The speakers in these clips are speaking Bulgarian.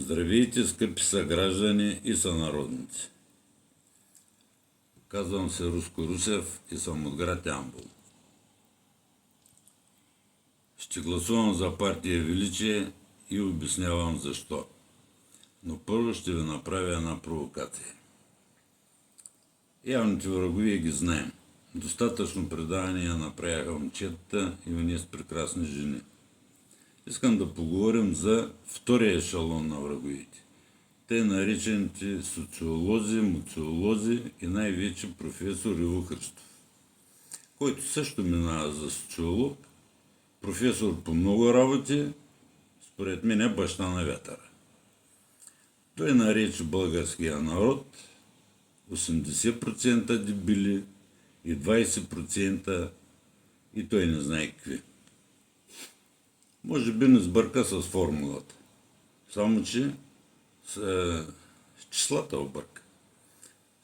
Здравейте, скъпи съграждани и сънародници! Казвам се Руско Русев и съм от град Ямбол. Ще гласувам за партия Величие и обяснявам защо. Но първо ще ви направя една провокация. Явните врагове ги знаем. Достатъчно предавания направяха момчетата и уния с прекрасни жени. Искам да поговорим за втория ешелон на враговете. Те наречените социолози, муциолози и най-вече професор Иво Христов, който също минава за социолог, професор по много работи, според мен е баща на вятъра. Той нарече българския народ 80% дебили и 20% и той не знае какви. Може би не сбърка с формулата, само че с числата обърка.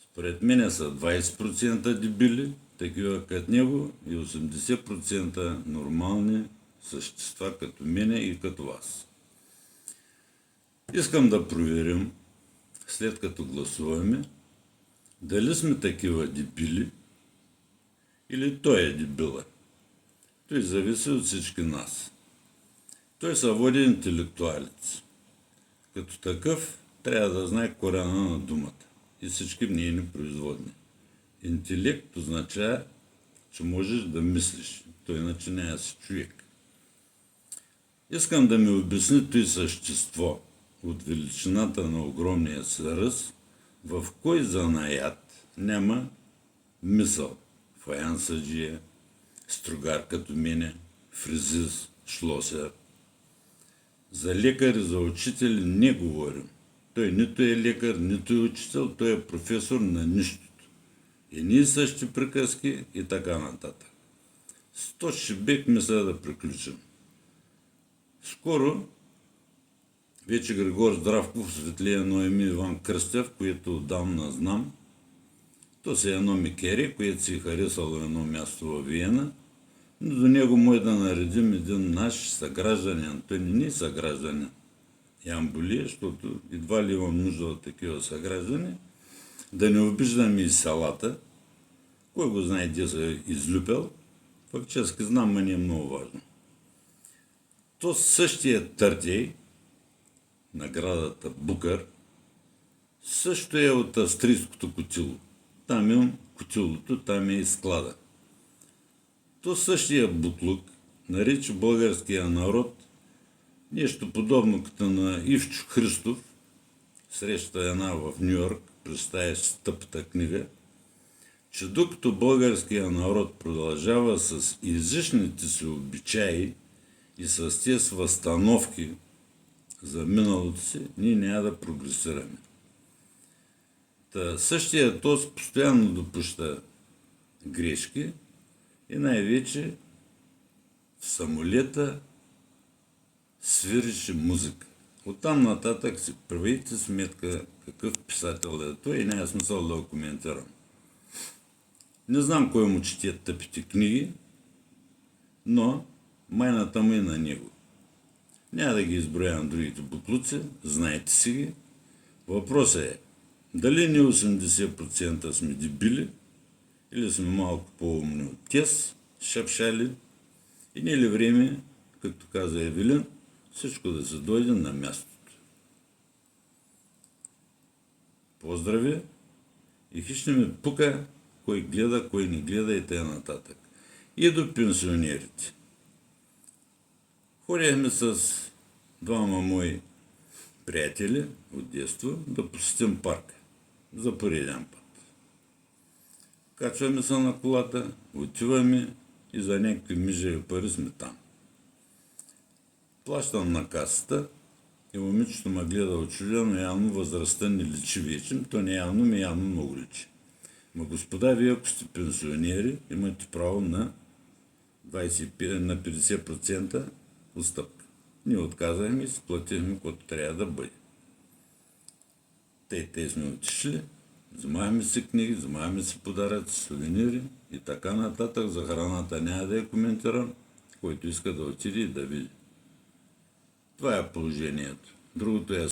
Според мен са 20% дебили, такива като него, и 80% нормални същества като мене и като вас. Искам да проверим, след като гласуваме, дали сме такива дебили или той е дебила. Той зависи от всички нас. Той се води интелектуалец. Като такъв трябва да знае корена на думата и всички нейни производни. Интелект означава, че можеш да мислиш, той иначе не е си човек. Искам да ми обясни той същество от величината на огромния си ръст, в кой занаят няма мисъл. Фаянсаджия, стругар като мене, фризист, шлосер. За лекар и за учители не говорим. Той нито е лекар, нито е учител, той е професор на нищото. Едни и същи приказки и така нататък. С този шибек мисля да приключим. Скоро вече Григор Здравков светли едно име Иван Кръстев, което отдавна знам. То си едно Микери, което си е харесало едно място във Виена. Но до него може да наредим един наш съгражданин. Той не е съгражданин ямболия, защото едва ли имам нужда от такива съграждани. Да не обиждаме и селата. Кой го знае, де се излюпел. Фактически знам, но не е много важно. То същия Търтей, наградата Букър, също е от австрийското котило. Там имам котилото, там е и склада. То същия бутлук нарича българския народ нещо подобно като на Ивчо Христов, среща една в Нью-Йорк, представящ тъпата книга, че докато българския народ продължава с излишните си обичаи и с тези възстановки за миналото си, ние няма да прогресираме. Та същия този постоянно допуща грешки и най-вече в самолета свирише музика. Оттам нататък си правите сметка какъв писател е той и няма смисъл да го коментирам. Не знам кой му чете тъпите книги, но майната му е на него. Няма да ги изброявам другите буклуци, знаете си ги. Въпросът е, дали не 80% сме дебили, или сме малко по-умни от тез, шапшали, и не е ли време, както каза Евелин, всичко да се дойде на мястото. Поздрави и хищ не ми пука кой гледа, кой не гледа и т.н. И до пенсионерите. Ходихме с двама мои приятели от детство да посетим парка за пореден път. Качваме се на колата, отиваме и за някакви мижеви пари сме там. Плащам на касата и момичето ме гледа очудено, явно възрастта не личи вече, то не явно, ми явно много личи. Ма господа, вие ако сте пенсионери, имате право на 50% отстъпка. Ние отказахме и си платихме, което трябва да бъде. Те сме отишли, взимаваме си книги, взимаваме си подаръци, сувенири и така нататък. За храната няма да я коментирам, който иска да отиде и да види. Това е положението. Другото е